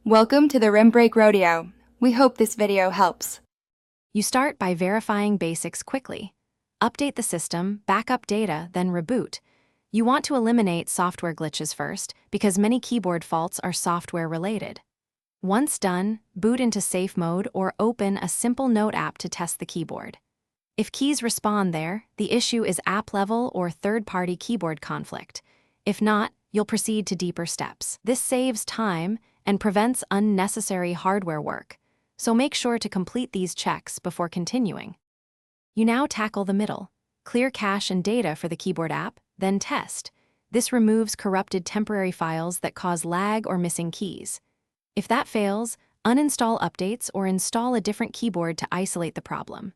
Welcome to the Rim Break Rodeo. We hope this video helps. You start by verifying basics quickly. Update the system, backup data, then reboot. You want to eliminate software glitches first because many keyboard faults are software related. Once done, boot into safe mode or open a simple note app to test the keyboard. If keys respond there, the issue is app level or third-party keyboard conflict. If not, you'll proceed to deeper steps. This saves time and prevents unnecessary hardware work, so make sure to complete these checks before continuing. You now tackle the middle. Clear cache and data for the keyboard app, then test. This removes corrupted temporary files that cause lag or missing keys. If that fails, uninstall updates or install a different keyboard to isolate the problem.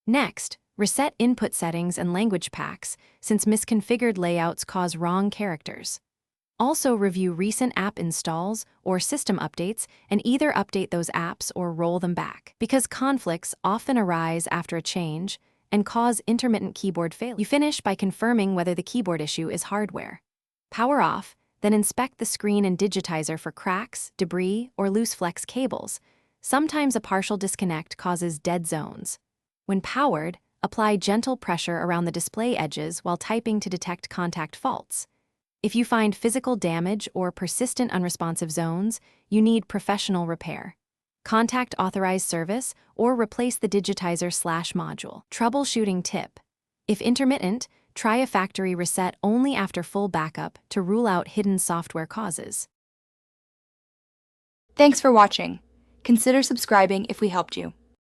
Next, reset input settings and language packs, since misconfigured layouts cause wrong characters. Also review recent app installs or system updates and either update those apps or roll them back, because conflicts often arise after a change and cause intermittent keyboard failure. You finish by confirming whether the keyboard issue is hardware. Power off, then inspect the screen and digitizer for cracks, debris, or loose flex cables. Sometimes a partial disconnect causes dead zones. When powered, apply gentle pressure around the display edges while typing to detect contact faults. If you find physical damage or persistent unresponsive zones, you need professional repair. Contact authorized service or replace the digitizer/module. Troubleshooting tip: if intermittent, try a factory reset only after full backup to rule out hidden software causes. Thanks for watching. Consider subscribing if we helped you.